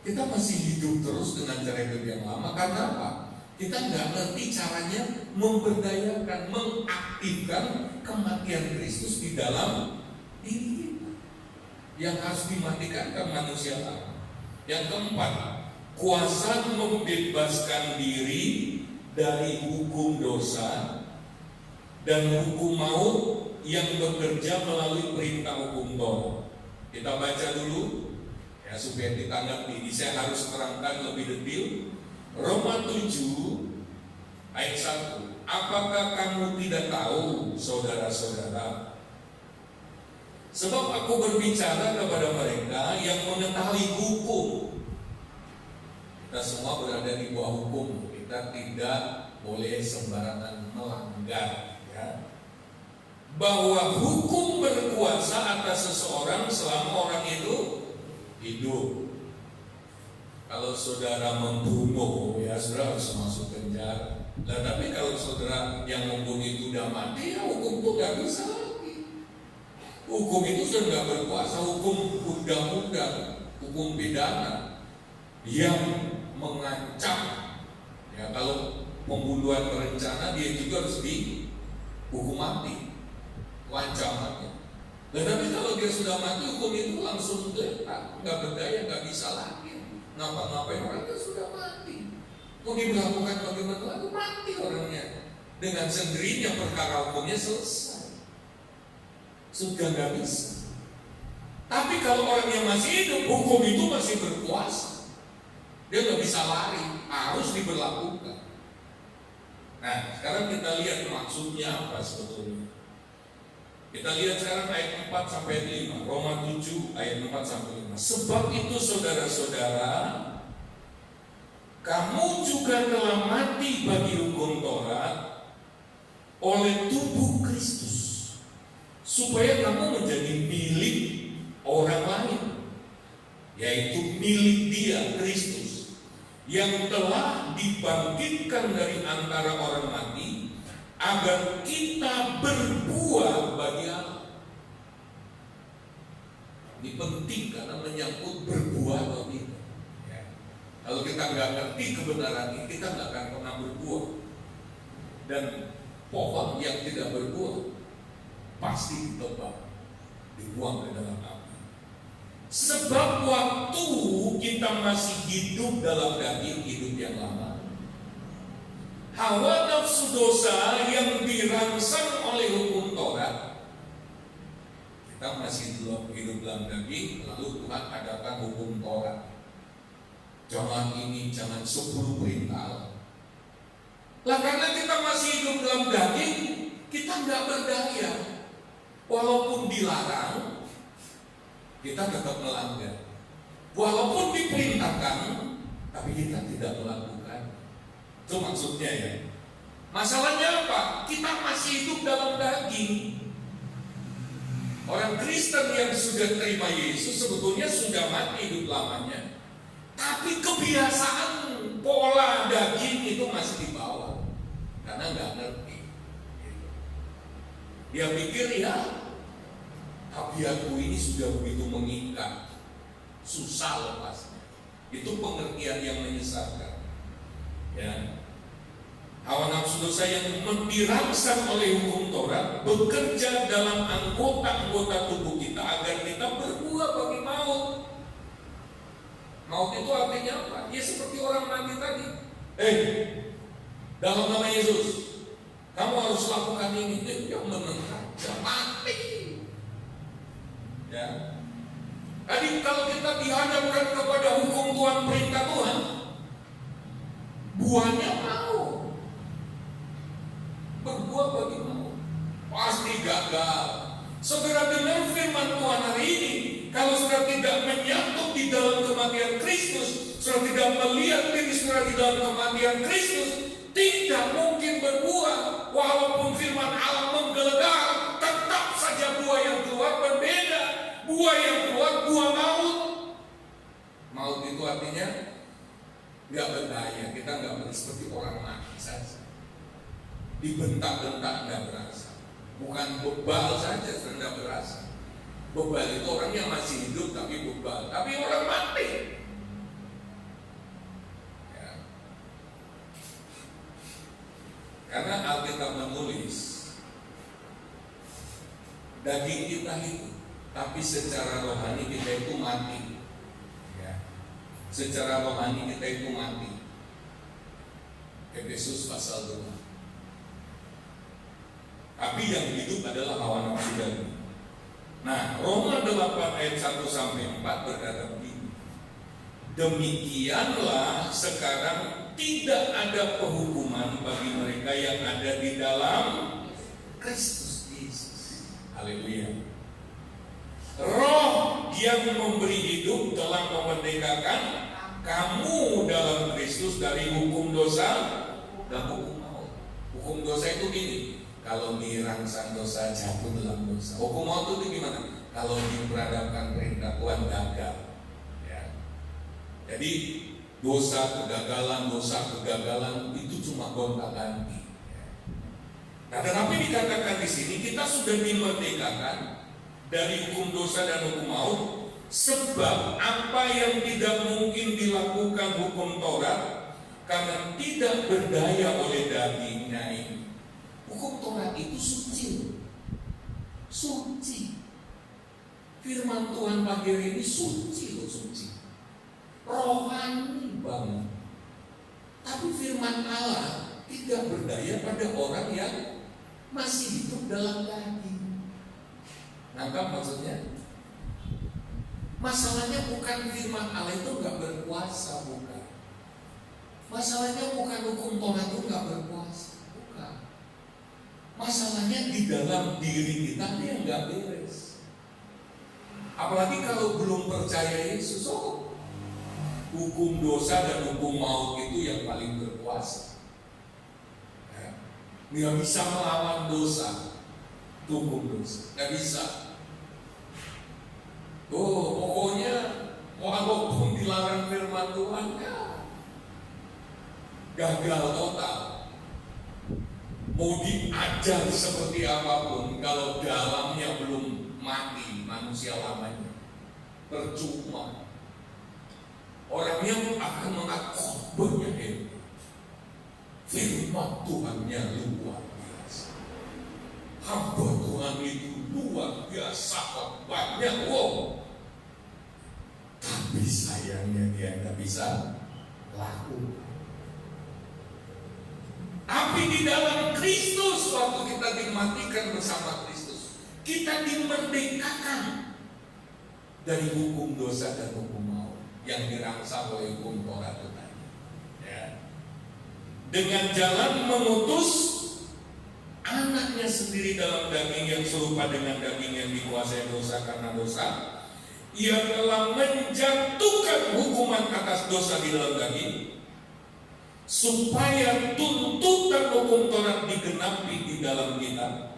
kita masih hidup terus dengan cara hidup yang lama. Karena apa? Kita nggak ngerti caranya memberdayakan, mengaktifkan kematian Kristus di dalam diri kita. Yang harus dimatikan kan manusia lama. Yang keempat, kuasa membebaskan diri dari hukum dosa dan hukum maut yang bekerja melalui perintah hukum Taurat. Kita baca dulu ya supaya ditanggapi. Ini saya harus terangkan lebih detail. Roma 7 ayat 1. Apakah kamu tidak tahu saudara-saudara, sebab aku berbicara kepada mereka yang mengetahui hukum. Kita semua berada di bawah hukum. Kita tidak boleh sembarangan melanggar ya. Bahwa hukum berkuasa atas seseorang selama orang itu hidup. Kalau saudara membunuh, ya saudara harus masuk penjara. Nah, tapi kalau saudara yang membunuh itu udah mati, ya hukum itu nggak bisa lagi. Hukum itu sudah nggak berkuasa. Hukum undang-undang, hukum pidana yang mengancam. Ya kalau pembunuhan berencana dia juga harus dihukum mati. Ancamannya. Dan tapi kalau dia sudah mati, hukum itu langsung nggak berdaya, nggak bisa lagi. Ngapa-ngapain orang itu sudah mati. Mau diberlakukan bagaimana lagi, mati orangnya. Dengan sendirinya perkara hukumnya selesai. Sudah nggak bisa. Tapi kalau orang yang masih hidup, hukum itu masih berkuasa. Dia nggak bisa lari, harus diberlakukan. Nah, sekarang kita lihat maksudnya apa sebetulnya. Kita lihat sekarang ayat 4 sampai 5. Roma 7 ayat 4 sampai 5. Sebab itu saudara-saudara, kamu juga telah mati bagi hukum Taurat oleh tubuh Kristus, supaya kamu menjadi milik orang lain, yaitu milik Dia, Kristus, yang telah dibangkitkan dari antara orang mati, agar kita berbuah bagi Allah. Ini penting karena menyangkut berbuah bagi kita. Ya. Kalau kita nggak ngerti kebenaran ini, kita nggak akan pernah berbuah. Dan pohon yang tidak berbuah pasti ditebang, dibuang ke dalam api. Sebab waktu kita masih hidup dalam daging, hidup yang lama, hawa nafsu dosa yang dirangsang oleh hukum Taurat. Kita masih hidup dalam daging, lalu Tuhan adakan hukum Taurat. Jangan ini, jangan 10 perintah. Lah karena kita masih hidup dalam daging, kita nggak berdaya. Walaupun dilarang, kita tetap melanggar. Walaupun diperintahkan, tapi kita tidak melakukan. Itu maksudnya ya. Masalahnya apa? Kita masih hidup dalam daging. Orang Kristen yang sudah terima Yesus sebetulnya sudah mati hidup lamanya. Tapi kebiasaan pola daging itu masih dibawa. Karena nggak ngerti. Dia pikir ya, tabiatku ini sudah begitu mengikat, susah lepasnya. Itu pengertian yang menyesatkan. Ya, hawa nafsu dosa yang dirangsang oleh hukum Taurat bekerja dalam anggota-anggota tubuh kita agar kita berbuah bagi maut. Maut itu artinya apa? Ya seperti orang mati tadi. Dalam nama Yesus, kamu harus lakukan ini. Dia menentang, mati. Ya. Tadi kalau kita dihadapkan kepada hukum Tuhan, perintah Tuhan, buahnya mau. Berbuah bagi mau, pasti gagal. Saudara dengar firman Tuhan hari ini, kalau saudara tidak menyatu di dalam kematian Kristus, saudara tidak melihat diri saudara di dalam kematian Kristus, tidak mungkin berbuah. Walaupun firman Allah menggelegar, tetap saja buah yang keluar berbeda. Buah yang keluar buah maut. Maut itu artinya nggak berdaya. Kita nggak boleh seperti orang mati saja, dibentak-bentak nggak berasa. Bukan bebal saja tidak berasa. Bebal itu orang yang masih hidup tapi bebal. Tapi orang mati. Ya. Karena Alkitab menulis daging kita hidup, tapi secara rohani kita itu mati. Ya. Secara rohani kita itu mati. Efesus pasal 2. Tapi yang hidup adalah hawa nafsu daging. Nah, Roma 8 ayat 1 sampai 4 berkata begini. Demikianlah sekarang tidak ada penghukuman bagi mereka yang ada di dalam Kristus Yesus. Haleluya. Roh yang memberi hidup telah memerdekakan kamu dalam Kristus dari hukum dosa dan hukum maut. Hukum dosa itu gini. Kalau dirangsang dosa, jatuh dalam dosa. Hukum maut itu gimana? Kalau diperhadapkan perintah Tuhan, gagal. Ya. Jadi dosa kegagalan itu cuma gonta-ganti. Ya. Nah, tetapi dikatakan di sini kita sudah dimerdekakan dari hukum dosa dan hukum maut, sebab apa yang tidak mungkin dilakukan hukum Taurat karena tidak berdaya oleh dagingnya ini. Hukum Taurat itu suci. Suci. Firman Tuhan pagi ini suci loh, suci. Rohani banget. Tapi firman Allah tidak berdaya pada orang yang masih hidup dalam daging. Nangkap maksudnya? Masalahnya bukan firman Allah itu nggak berkuasa, bukan. Masalahnya bukan hukum Taurat itu nggak berkuasa. Masalahnya di dalam diri kita yang nggak beres. Apalagi kalau belum percaya Yesus, hukum dosa dan hukum maut itu yang paling berkuasa. Ya. Nggak bisa melawan dosa, hukum dosa, nggak bisa. Pokoknya walaupun dilarang firman Tuhan, ya, gagal total. Mau diajar seperti apapun, kalau dalamnya belum mati manusia lamanya, percuma. Orangnya akan mengatakan khotbahnya hebat, firman Tuhannya luar biasa, hamba Tuhan itu luar biasa banyak, tapi sayangnya dia nggak bisa lakukan. Tapi di dalam Kristus, waktu kita dimatikan bersama Kristus, kita dimerdekakan dari hukum dosa dan hukum maut yang dirangsang oleh hukum Taurat tadi. Ya. Dengan jalan mengutus anaknya sendiri dalam daging yang serupa dengan daging yang dikuasai dosa karena dosa, ia telah menjatuhkan hukuman atas dosa di dalam daging, supaya tuntutan hukum Taurat digenapi di dalam kita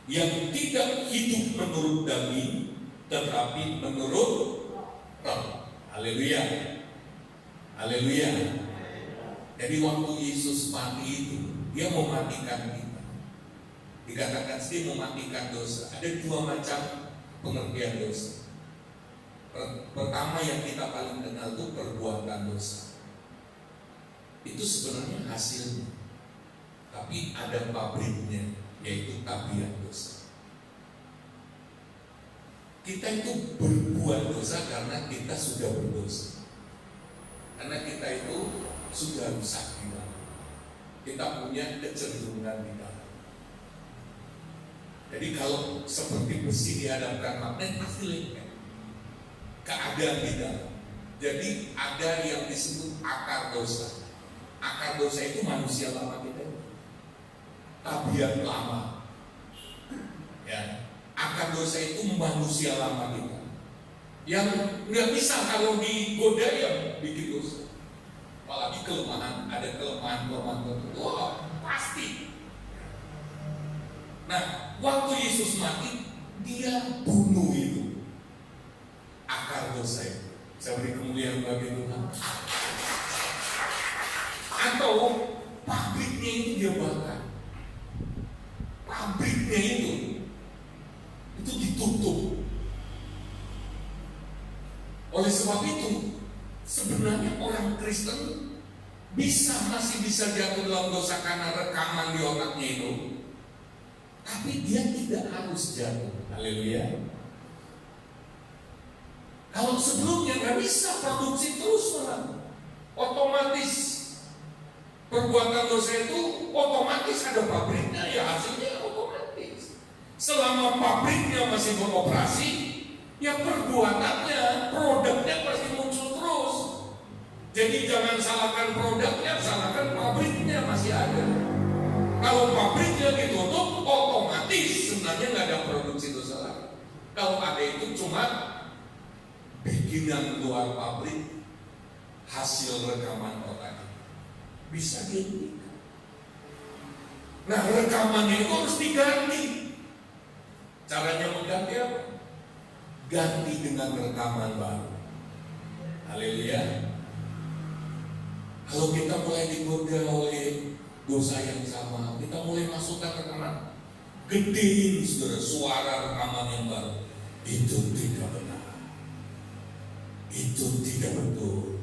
yang tidak hidup menurut daging tetapi menurut roh. Haleluya. Haleluya. Jadi waktu Yesus mati itu, dia mematikan kita. Dikatakan dia mematikan dosa. Ada dua macam pengertian dosa. Pertama yang kita paling kenal itu perbuatan dosa. Itu sebenarnya hasilnya, tapi ada pabriknya, yaitu tabiat dosa. Kita itu berbuat dosa karena kita sudah berdosa. Karena kita itu sudah rusak di dalam. Kita punya kecenderungan di dalam. Jadi kalau seperti besi dihadapkan magnet pasti lengket. Keadaan di dalam. Jadi ada yang disebut akar dosa. Akar dosa itu manusia lama kita, tabiat lama. Ya, akar dosa itu manusia lama kita, yang nggak bisa kalau digoda ya bikin dosa. Apalagi kelemahan, ada kelemahan tertentu. Wah, pasti. Nah, waktu Yesus mati, dia bunuh itu akar dosa itu. Saya beri kemuliaan bagi Tuhan. Atau pabriknya itu dia bakar. Pabriknya itu ditutup. Oleh sebab itu, sebenarnya orang Kristen masih bisa jatuh dalam dosa karena rekaman di otaknya itu. Tapi dia tidak harus jatuh. Haleluya. Kalau sebelumnya nggak bisa produksi terus malah, otomatis perbuatan dosa itu otomatis ada pabriknya, ya hasilnya otomatis. Selama pabriknya masih beroperasi, ya perbuatannya, produknya pasti muncul terus. Jadi jangan salahkan produknya, salahkan pabriknya masih ada. Kalau pabriknya ditutup, otomatis sebenarnya nggak ada produksi dosa lagi. Kalau ada itu cuma bikinan luar pabrik, hasil rekaman otak, bisa dihentikan. Nah, rekamannya itu harus diganti. Caranya mengganti apa? Ganti dengan rekaman baru. Haleluya. Kalau kita mulai digoda oleh dosa yang sama, kita mulai masukkan rekaman, gedein suara rekaman yang baru. Itu tidak benar. Itu tidak betul.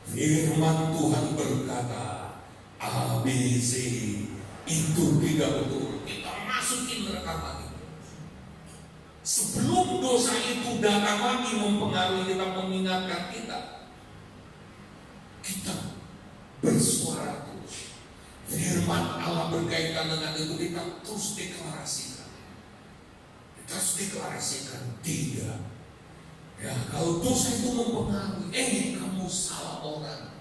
Firman Tuhan berkata ABC, itu tidak betul. Kita masukin rekaman itu. Sebelum dosa itu datang lagi mempengaruhi kita, mengingatkan kita bersuara terus. Firman Allah berkaitan dengan itu, kita terus deklarasikan. Kita harus deklarasikan tidak. Ya, kalau dosa itu mempengaruhi, kamu salah orang.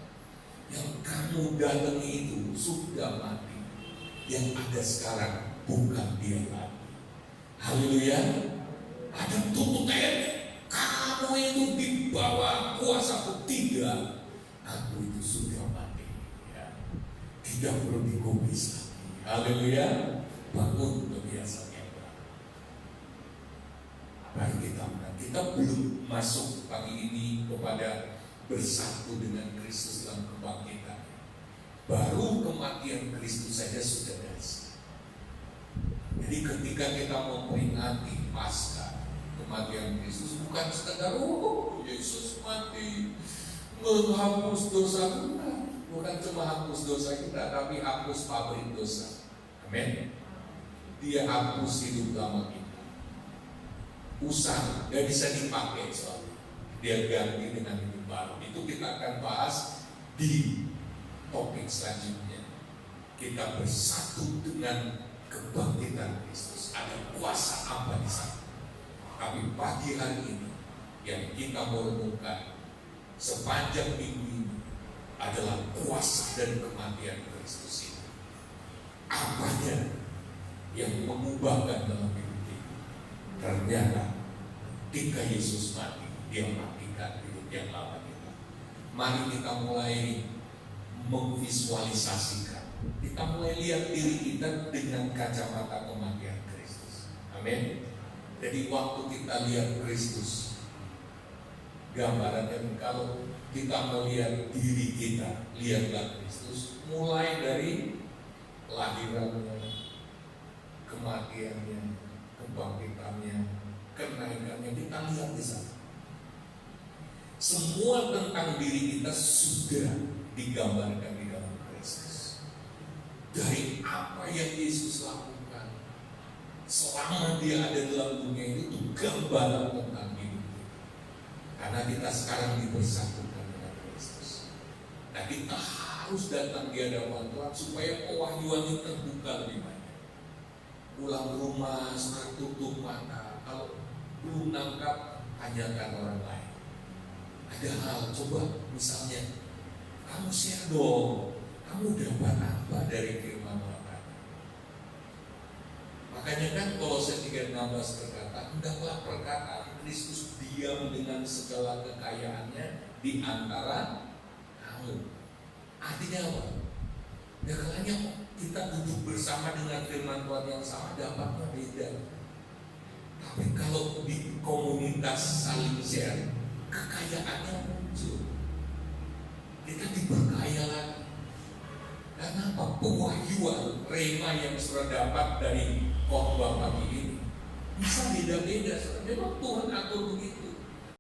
Yang kamu datangi itu sudah mati. Yang ada sekarang bukan dia lagi. Haleluya. Ada tuntutan, kamu itu di bawah kuasa tidak. Aku itu sudah mati. Ya. Tidak perlu dikubis lagi. Haleluya. Bangun kebiasaan yang baru. Mari kita belum masuk pagi ini kepada bersatu dengan Kristus dalam kebangkitan. Baru kematian Kristus saja sudah dahsyat. Jadi ketika kita memperingati Paskah, kematian Kristus bukan sekadar Yesus mati menghapus dosa kita, bukan cuma hapus dosa kita, tapi hapus pabrik dosa. Amin. Dia hapus hidup lama kita. Usang gak bisa dipakai soalnya, dia ganti dengan hidup baru. Itu kita akan bahas di topik selanjutnya. Kita bersatu dengan kebangkitan Kristus. Ada kuasa apa di sana? Tapi pagi hari ini yang kita mau renungkan sepanjang minggu ini adalah kuasa dan kematian Kristus ini. Apanya yang mengubahkan dalam hidup kita? Ternyata ketika Yesus mati, dia matikan hidup yang lama kita. Mari kita mulai memvisualisasikan. Kita mulai lihat diri kita dengan kacamata kematian Kristus. Amin. Jadi waktu kita lihat Kristus, gambarannya kalau kita melihat diri kita, lihatlah Kristus. Mulai dari kelahirannya, kematiannya, kebangkitannya, kenaikannya, kita lihat di sana. Semua tentang diri kita sudah digambarkan di dalam Kristus. Dari apa yang Yesus lakukan selama dia ada dalam dunia ini, itu gambaran tentang hidup kita. Karena kita sekarang dipersatukan dengan Kristus. kita harus datang di hadapan Tuhan supaya pewahyuan itu terbuka lebih banyak. Pulang rumah, surat tutup mata. Kalau belum nangkap, tanyakan orang lain. Ada hal, coba misalnya, kamu share dong, kamu dapat apa dari firman Tuhan? Makanya kan Kolose 3:16 berkata, hendaklah perkataan Kristus diam dengan segala kekayaannya di antara kamu. Artinya apa? Ya kalanya kita duduk bersama dengan firman Tuhan yang sama, dapatnya beda. Tapi kalau di komunitas saling share, kekayaannya muncul. Kita diberkaya lagi. Karena apa? Pewahyuan rema yang sudah dapat dari khotbah pagi ini bisa beda-beda. Memang Tuhan atur begitu.